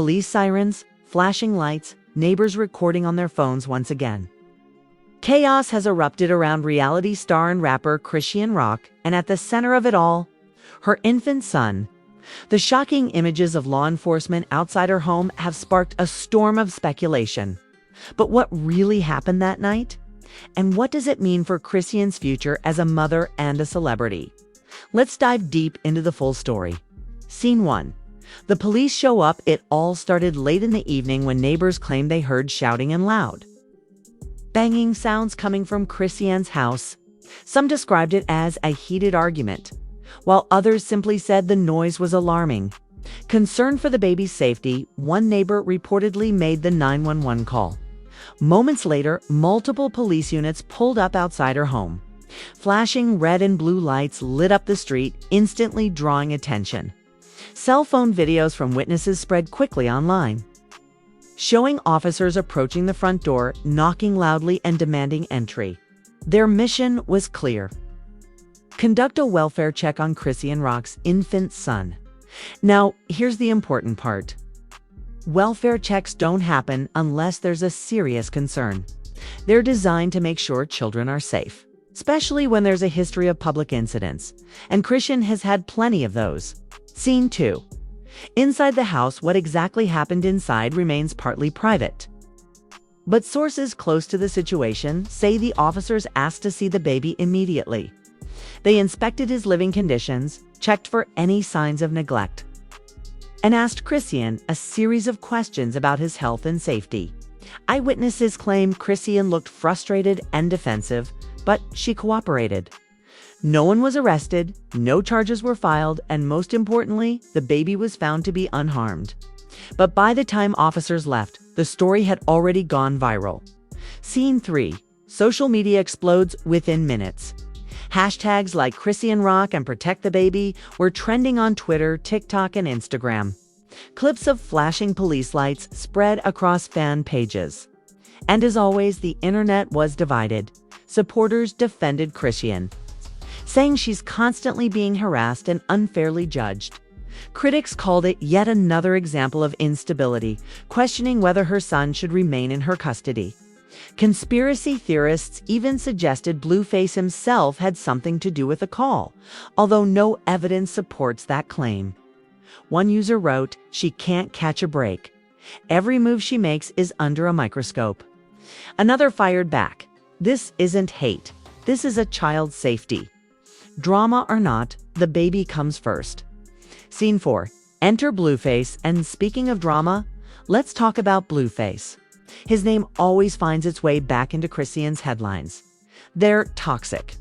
Police sirens, flashing lights, neighbors recording on their phones once again. Chaos has erupted around reality star and rapper Chrisean Rock, and at the center of it all, her infant son. The shocking images of law enforcement outside her home have sparked a storm of speculation. But what really happened that night? And what does it mean for Chrisean's future as a mother and a celebrity? Let's dive deep into the full story. Scene 1. The police show up. It all started late in the evening when neighbors claimed they heard shouting and loud banging sounds coming from Chrisean's house. Some described it as a heated argument, while others simply said the noise was alarming. Concerned for the baby's safety, one neighbor reportedly made the 911 call. Moments later, multiple police units pulled up outside her home. Flashing red and blue lights lit up the street, instantly drawing attention. Cell phone videos from witnesses spread quickly online, showing officers approaching the front door, knocking loudly and demanding entry. Their mission was clear: conduct a welfare check on Chrisean Rock's infant son. Now, here's the important part. Welfare checks don't happen unless there's a serious concern. They're designed to make sure children are safe, especially when there's a history of public incidents, and Chrisean has had plenty of those. Scene 2. Inside the house, what exactly happened inside remains partly private. But sources close to the situation say the officers asked to see the baby immediately. They inspected his living conditions, checked for any signs of neglect, and asked Chrisean a series of questions about his health and safety. Eyewitnesses claim Chrisean looked frustrated and defensive, but she cooperated. No one was arrested, no charges were filed, and most importantly, the baby was found to be unharmed. But by the time officers left, the story had already gone viral. Scene 3. Social media explodes within minutes. Hashtags like Chrisean Rock and Protect the Baby were trending on Twitter, TikTok, and Instagram. Clips of flashing police lights spread across fan pages. And as always, the internet was divided. Supporters defended Chrisean, saying she's constantly being harassed and unfairly judged. Critics called it yet another example of instability, questioning whether her son should remain in her custody. Conspiracy theorists even suggested Blueface himself had something to do with the call, although no evidence supports that claim. One user wrote, "She can't catch a break. Every move she makes is under a microscope." Another fired back, "This isn't hate. This is a child's safety. Drama or not, the baby comes first." Scene 4. Enter Blueface, and speaking of drama, let's talk about Blueface. His name always finds its way back into Chrisean's headlines. They're toxic.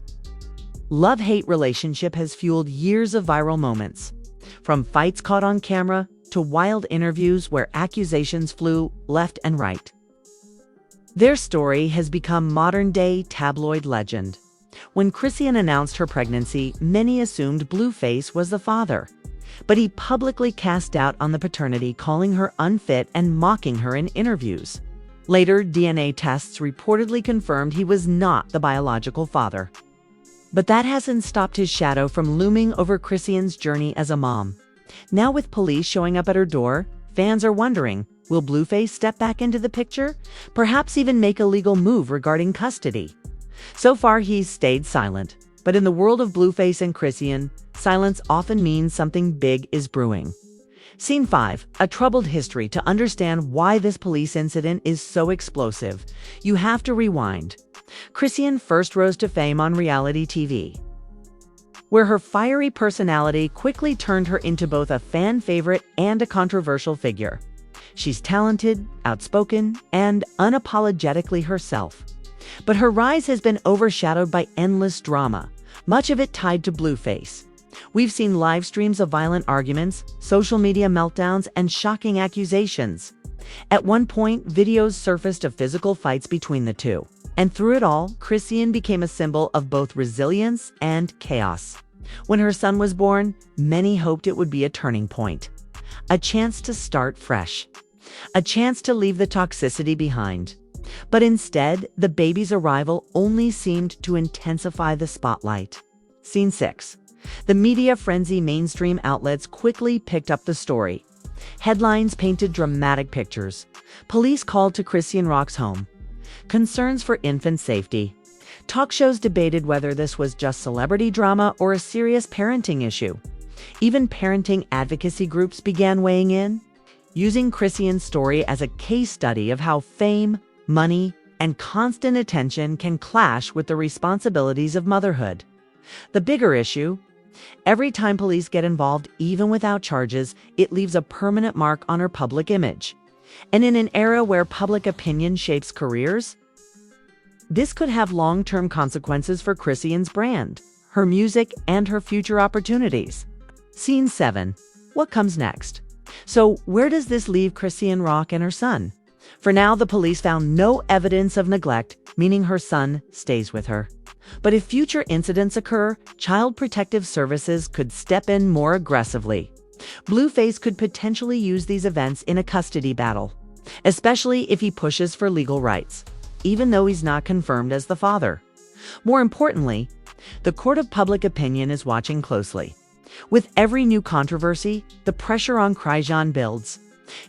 Love-hate relationship has fueled years of viral moments, from fights caught on camera to wild interviews where accusations flew left and right. Their story has become modern-day tabloid legend. When Chrisean announced her pregnancy, many assumed Blueface was the father. But he publicly cast doubt on the paternity, calling her unfit and mocking her in interviews. Later, DNA tests reportedly confirmed he was not the biological father. But that hasn't stopped his shadow from looming over Chrisean's journey as a mom. Now, with police showing up at her door, fans are wondering, will Blueface step back into the picture? Perhaps even make a legal move regarding custody? So far, he's stayed silent. But in the world of Blueface and Chrisean, silence often means something big is brewing. Scene 5. A troubled history. To understand why this police incident is so explosive, you have to rewind. Chrisean first rose to fame on reality TV, where her fiery personality quickly turned her into both a fan favorite and a controversial figure. She's talented, outspoken, and unapologetically herself. But her rise has been overshadowed by endless drama, much of it tied to Blueface. We've seen live streams of violent arguments, social media meltdowns, and shocking accusations. At one point, videos surfaced of physical fights between the two. And through it all, Chrisean became a symbol of both resilience and chaos. When her son was born, many hoped it would be a turning point. A chance to start fresh. A chance to leave the toxicity behind. But instead, the baby's arrival only seemed to intensify the spotlight. Scene 6. The media frenzy. Mainstream outlets quickly picked up the story. Headlines painted dramatic pictures. Police called to Chrisean Rock's home. Concerns for infant safety. Talk shows debated whether this was just celebrity drama or a serious parenting issue. Even parenting advocacy groups began weighing in, using Chrisean's story as a case study of how fame, money, and constant attention can clash with the responsibilities of motherhood. The bigger issue: every time police get involved, even without charges, it leaves a permanent mark on her public image. And in an era where public opinion shapes careers, this could have long-term consequences for Chrisean's brand, her music, and her future opportunities. Scene 7. What comes next? So, where does this leave Chrisean Rock and her son? For now, the police found no evidence of neglect, meaning her son stays with her. But if future incidents occur, Child Protective Services could step in more aggressively. Blueface could potentially use these events in a custody battle, especially if he pushes for legal rights, even though he's not confirmed as the father. More importantly, the court of public opinion is watching closely. With every new controversy, the pressure on Chrisean builds.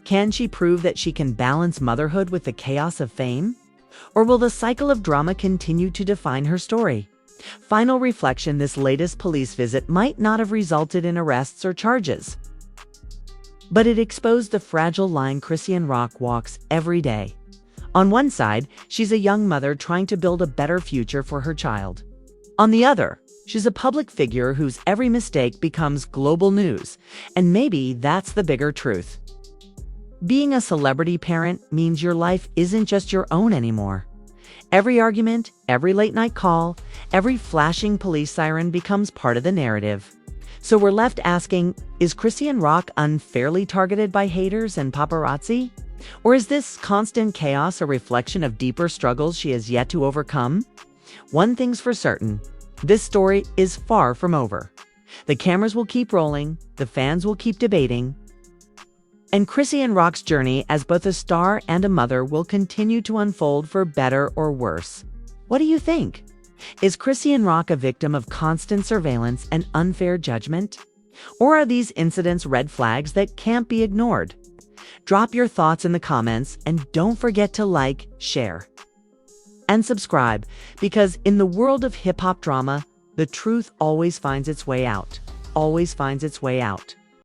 Can she prove that she can balance motherhood with the chaos of fame? Or will the cycle of drama continue to define her story? Final reflection: this latest police visit might not have resulted in arrests or charges, but it exposed the fragile line Chrisean Rock walks every day. On one side, she's a young mother trying to build a better future for her child. On the other, she's a public figure whose every mistake becomes global news, and maybe that's the bigger truth. Being a celebrity parent means your life isn't just your own anymore. Every argument, every late-night call, every flashing police siren becomes part of the narrative. So we're left asking, is Chrisean Rock unfairly targeted by haters and paparazzi? Or is this constant chaos a reflection of deeper struggles she has yet to overcome? One thing's for certain: this story is far from over. The cameras will keep rolling, the fans will keep debating, and Chrisean Rock's journey as both a star and a mother will continue to unfold for better or worse. What do you think? Is Chrisean Rock a victim of constant surveillance and unfair judgment? Or are these incidents red flags that can't be ignored? Drop your thoughts in the comments, and don't forget to like, share, and subscribe, because in the world of hip-hop drama, the truth always finds its way out. Always finds its way out.